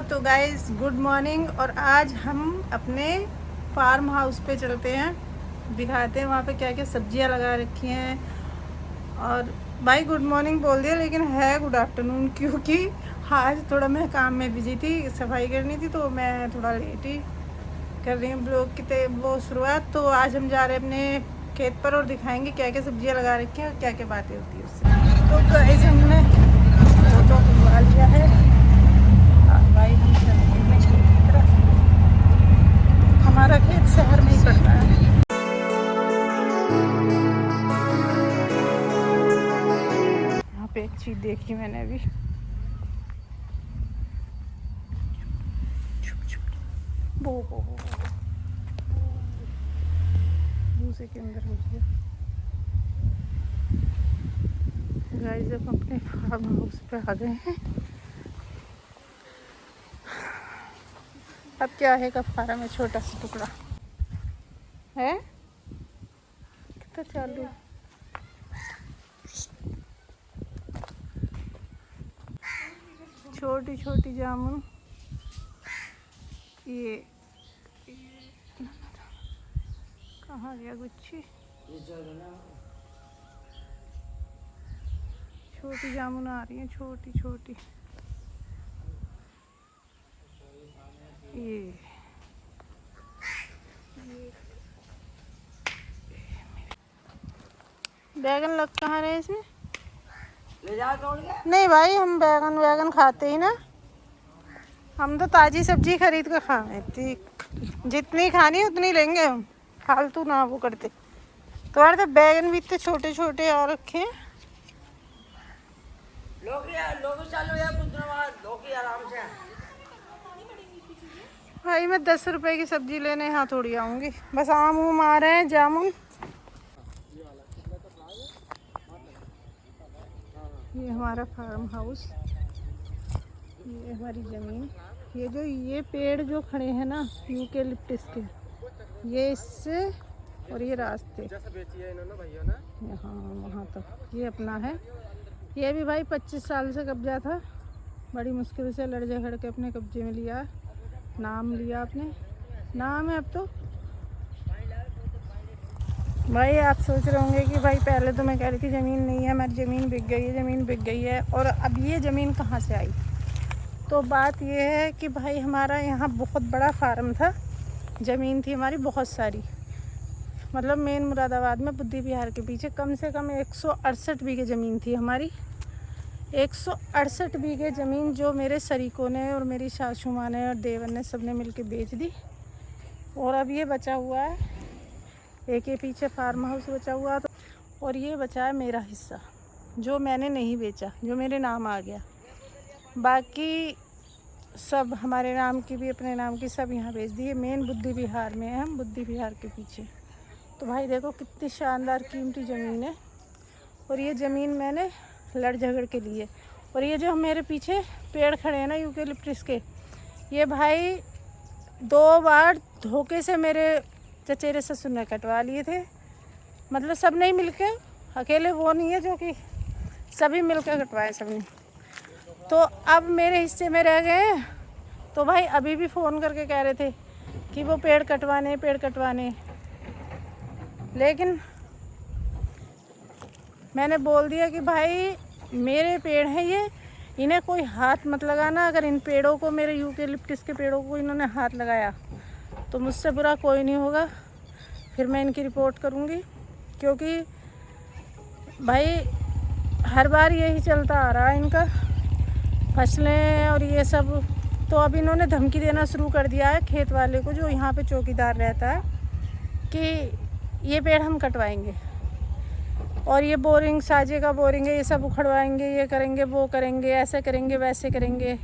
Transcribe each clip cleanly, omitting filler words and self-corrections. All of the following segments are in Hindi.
तो गाइस गुड मॉर्निंग। और आज हम अपने फार्म हाउस पे चलते हैं, दिखाते हैं वहाँ पे क्या क्या सब्जियाँ लगा रखी हैं। और भाई गुड मॉर्निंग बोल दिया लेकिन है गुड आफ्टरनून, क्योंकि आज थोड़ा मैं काम में बिजी थी, सफाई करनी थी तो मैं थोड़ा लेट ही कर रही हूँ ब्लॉग की वो शुरुआत। तो आज हम जा रहे हैं अपने खेत पर और दिखाएंगे क्या क्या सब्जियाँ लगा रखी हैं और क्या क्या बातें होती है उससे। तो गाइस हमने फोटो खिंचवा लिया है भाई, हम चलते हैं खेत की तरफ। हमारा खेत शहर में ही पड़ता है। यहाँ पे एक चीज देखी मैंने अभी, वो भूसे के अंदर हो गया। गाइस अब अपने फार्म हाउस पे आ गए हैं। अब क्या है का फार्म में छोटा सा टुकड़ा है, कितना चालू छोटी छोटी जामुन। ये कहाँ गया गुच्छी, छोटी जामुन आ रही हैं, छोटी छोटी। ये बैगन लग कहाँ रहे इसमें? ले जा तोड़ के। नहीं भाई, हम बैगन खाते ही ना, हम तो ताज़ी सब्जी खरीद कर खाए, जितनी खानी उतनी लेंगे हम, फालतू ना वो करते। तुम्हारे तो बैगन भी इतने छोटे छोटे और रखे हैं। भाई मैं 10 रुपए की सब्जी लेने यहाँ थोड़ी आऊँगी, बस आम उम आ रहे हैं, जामुन। ये हमारा फार्म हाउस, ये हमारी ज़मीन। ये जो ये पेड़ जो खड़े हैं ना यूकेलिप्टस के, ये इससे और ये रास्ते यहाँ वहाँ तक ये अपना है। ये भी भाई 25 साल से कब्जा था, बड़ी मुश्किल से लड़ झगड़ के अपने कब्जे में लिया, नाम लिया अपने, नाम है अब तो। भाई आप सोच रहे होंगे कि भाई पहले तो मैं कह रही थी ज़मीन नहीं है हमारी, ज़मीन बिक गई है, ज़मीन बिक गई है, और अब ये ज़मीन कहाँ से आई। तो बात ये है कि भाई हमारा यहाँ बहुत बड़ा फार्म था, ज़मीन थी हमारी बहुत सारी, मतलब मेन मुरादाबाद में बुद्धि विहार के पीछे कम से कम 168 बीघे ज़मीन थी हमारी। 168 बीघे ज़मीन जो मेरे शरीकों ने और मेरी सासू माँ ने और देवर ने सब ने मिल के बेच दी। और अब ये बचा हुआ है, एक ये पीछे फार्म हाउस बचा हुआ, तो और ये बचा है मेरा हिस्सा जो मैंने नहीं बेचा, जो मेरे नाम आ गया। बाकी सब हमारे नाम की भी, अपने नाम की सब यहाँ बेच दी है। मेन बुद्धि विहार में है हम, बुद्धि विहार के पीछे। तो भाई देखो कितनी शानदार कीमती ज़मीन है, और ये ज़मीन मैंने लड़ झगड़ के लिए। और ये जो मेरे पीछे पेड़ खड़े हैं ना यूकेलिप्टस के, ये भाई 2 बार धोखे से मेरे चचेरे ससुर ने कटवा लिए थे, मतलब सब नहीं मिलके, अकेले वो नहीं है जो कि सभी मिलकर कटवाए सबने। तो अब मेरे हिस्से में रह गए। तो भाई अभी भी फ़ोन करके कह रहे थे कि वो पेड़ कटवाने, लेकिन मैंने बोल दिया कि भाई मेरे पेड़ हैं ये, इन्हें कोई हाथ मत लगाना। अगर इन पेड़ों को, मेरे यूकेलिप्टस के पेड़ों को इन्होंने हाथ लगाया तो मुझसे बुरा कोई नहीं होगा, फिर मैं इनकी रिपोर्ट करूँगी। क्योंकि भाई हर बार यही चलता आ रहा है इनका, फसलें और ये सब। तो अब इन्होंने धमकी देना शुरू कर दिया है खेत वाले को, जो यहाँ पे चौकीदार रहता है, कि ये पेड़ हम कटवाएंगे और ये बोरिंग, साजे का बोरिंग है, ये सब उखड़वाएंगे, ये करेंगे, वो करेंगे, ऐसे करेंगे, वैसे करेंगे।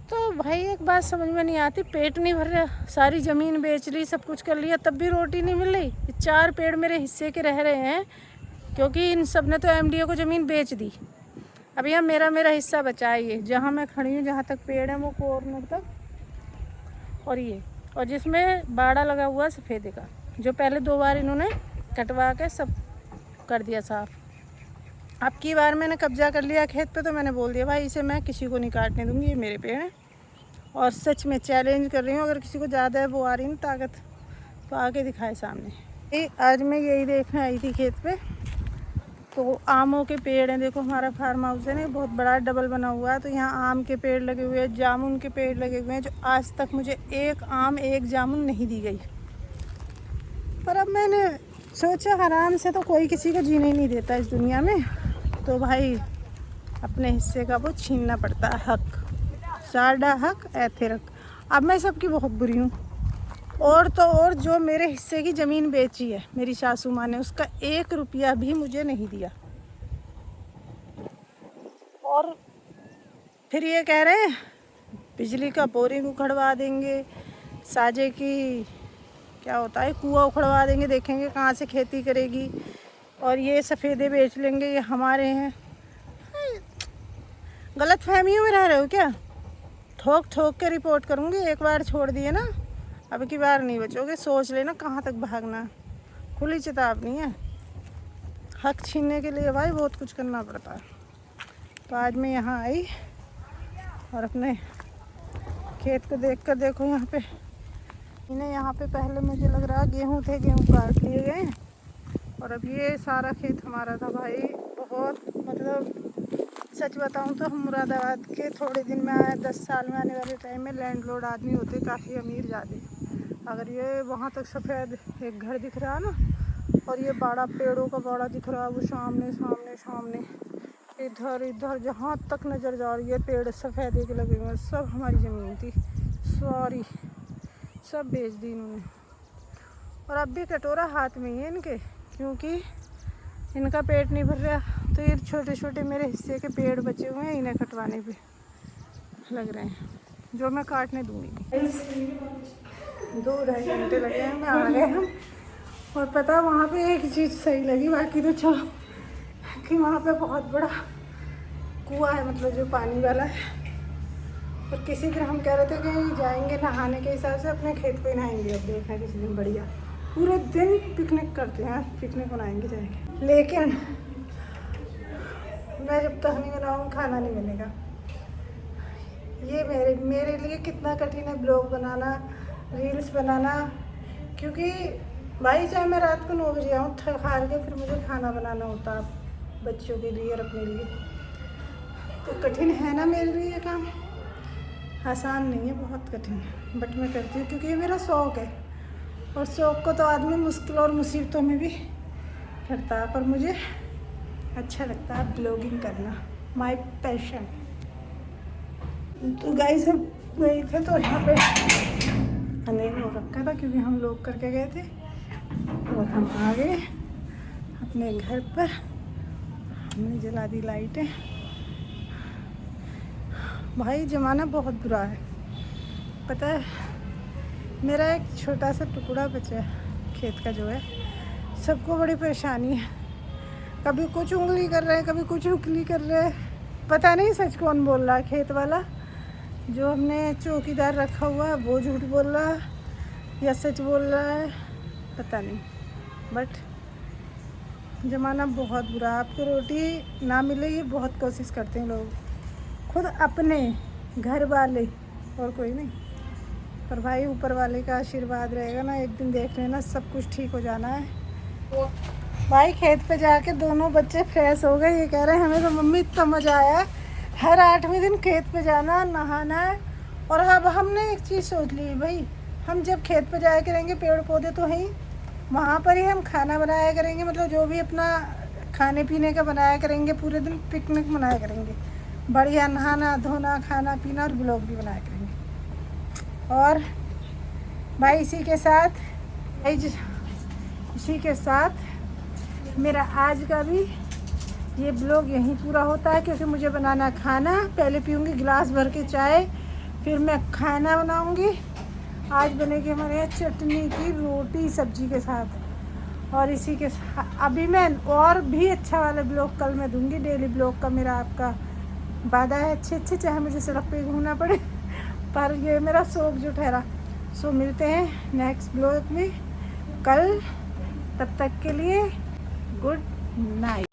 तो भाई एक बात समझ में नहीं आती, पेट नहीं भर रहा, सारी ज़मीन बेच ली, सब कुछ कर लिया, तब भी रोटी नहीं मिल रही। 4 पेड़ मेरे हिस्से के रह रहे हैं, क्योंकि इन सब ने तो एमडीओ को ज़मीन बेच दी। अब यहाँ मेरा हिस्सा बचा है, ये जहाँ मैं खड़ी हूँ, जहाँ तक पेड़ है वो कॉर्नर तक, और ये, और जिसमें बाड़ा लगा हुआ सफ़ेदे का, जो पहले 2 बार इन्होंने कटवा के सब कर दिया साफ। अब की बार मैंने कब्जा कर लिया खेत पे, तो मैंने बोल दिया भाई इसे मैं किसी को नहीं काटने दूँगी, ये मेरे पेड़ हैं और सच में चैलेंज कर रही हूँ, अगर किसी को ज़्यादा है वो आ रही है ना ताकत तो आके दिखाए सामने। आज मैं यही देखने आई थी खेत पे, तो आमों के पेड़ हैं। देखो हमारा फार्म हाउस है ना, बहुत बड़ा डबल बना हुआ है, तो यहाँ आम के पेड़ लगे हुए हैं, जामुन के पेड़ लगे हुए हैं, जो आज तक मुझे एक आम एक जामुन नहीं दी गई। पर अब मैंने सोचा आराम से तो कोई किसी को जीने ही नहीं देता इस दुनिया में, तो भाई अपने हिस्से का वो छीनना पड़ता है हक, साडा हक ऐथे रख। अब मैं सबकी बहुत बुरी हूँ। और तो और जो मेरे हिस्से की ज़मीन बेची है मेरी सासू माँ ने, उसका 1 रुपया भी मुझे नहीं दिया। और फिर ये कह रहे हैं बिजली का बोरिंग उखड़वा देंगे, साजे की क्या होता है कुआं उखड़वा देंगे, देखेंगे कहाँ से खेती करेगी, और ये सफ़ेदे बेच लेंगे, ये हमारे हैं। गलत फहमियों में रह रहे हो क्या? ठोक ठोक के रिपोर्ट करूँगी, एक बार छोड़ दिए ना अब की बार नहीं बचोगे। सोच लेना कहाँ तक भागना, खुली चेतावनी है। हक छीनने के लिए भाई बहुत कुछ करना पड़ता है। तो आज मैं यहाँ आई और अपने खेत को देख कर, देखो यहाँ पे इन्हें, यहाँ पे पहले मुझे लग रहा गेहूँ थे, गेहूँ काट लिए गए, और अब ये सारा खेत हमारा था भाई। बहुत मतलब सच बताऊँ तो हम मुरादाबाद के थोड़े दिन में आए, 10 साल में आने वाले टाइम में लैंडलॉर्ड आदमी होते, काफ़ी अमीर ज़्यादा। अगर ये वहाँ तक सफ़ेद एक घर दिख रहा है ना, और ये बड़ा पेड़ों का बड़ा दिख रहा है, वो सामने सामने सामने इधर इधर जहाँ तक नज़र जा रही है पेड़ सफ़ेद के लगे हुए, सब हमारी ज़मीन थी। सॉरी, सब बेच दी इन्होंने। और अब भी कटोरा हाथ में ही है इनके, क्योंकि इनका पेट नहीं भर रहा, तो ये छोटे छोटे मेरे हिस्से के पेड़ बचे हुए हैं, इन्हें कटवाने पे लग रहे हैं, जो मैं काटने दूँगी। 2-2.5 घंटे लगे हैं, मैं आ गए हम। और पता वहाँ पे एक चीज़ सही लगी, बाकी तो चलो, कि वहाँ पे बहुत बड़ा कुआं है, मतलब जो पानी वाला है। और किसी दिन हम कह रहे थे कि जाएंगे नहाने के हिसाब से, अपने खेत पे नहाएंगे। अब देखना किसी दिन बढ़िया पूरे दिन पिकनिक करते हैं, पिकनिक बनाएंगे जाएंगे। लेकिन मैं जब तक नहीं बनाऊँ खाना नहीं बनेगा। ये मेरे लिए कितना कठिन है ब्लॉग बनाना, रील्स बनाना, क्योंकि भाई चाहे मैं रात को 9 बजे आऊँ थक हार के, फिर मुझे खाना बनाना होता बच्चों के लिए और अपने लिए, तो कठिन है ना मेरे लिए ये काम। आसान नहीं है, बहुत कठिन है, बट मैं करती हूँ क्योंकि ये मेरा शौक़ है। और शौक़ को तो आदमी मुश्किल और मुसीबतों में भी करता है, पर मुझे अच्छा लगता है ब्लॉगिंग करना, माय पैशन। तो गाइस हम गए थे तो यहाँ पे अंधेरा हो रखा था, क्योंकि हम लोग करके गए थे, और हम आ गए अपने घर पर। हमने जला दी लाइटें। भाई ज़माना बहुत बुरा है, पता है। मेरा एक छोटा सा टुकड़ा बचा है खेत का, जो है सबको बड़ी परेशानी है। कभी कुछ उंगली कर रहे हैं, कभी कुछ उंगली कर रहे हैं, पता नहीं सच कौन बोल रहा है। खेत वाला जो हमने चौकीदार रखा हुआ है वो झूठ बोल रहा है या सच बोल रहा है, पता नहीं। बट ज़माना बहुत बुरा है। आपको रोटी ना मिले ये बहुत कोशिश करते हैं लोग, खुद अपने घर वाले और कोई नहीं। पर भाई ऊपर वाले का आशीर्वाद रहेगा ना, एक दिन देख लेना सब कुछ ठीक हो जाना है। तो भाई खेत पे जाके दोनों बच्चे फ्रेश हो गए। ये कह रहे हैं हमें तो मम्मी इतना मज़ा आया, हर 8वें दिन खेत पे जाना, नहाना है। और अब हमने एक चीज़ सोच ली भाई, हम जब खेत पे जाया करेंगे, पेड़ पौधे तो हैं, वहाँ पर ही हम खाना बनाया करेंगे, मतलब जो भी अपना खाने पीने का बनाया करेंगे, पूरे दिन पिकनिक मनाया करेंगे, बढ़िया नहाना धोना खाना पीना और ब्लॉग भी बनाया करेंगे। और भाई इसी के साथ मेरा आज का भी ये ब्लॉग यहीं पूरा होता है, क्योंकि मुझे बनाना खाना। पहले पीऊँगी गिलास भर के चाय, फिर मैं खाना बनाऊँगी। आज बनेगी हमारे यहाँ चटनी की रोटी सब्जी के साथ। और इसी के साथ अभी मैं और भी अच्छा वाला ब्लॉग कल मैं दूँगी। डेली ब्लॉग का मेरा आपका वादा है अच्छे, चाहे मुझे सड़क पे घूमना पड़े, पर ये मेरा शौक़ जो ठहरा। सो मिलते हैं नेक्स्ट ब्लॉग में कल, तब तक के लिए गुड नाइट।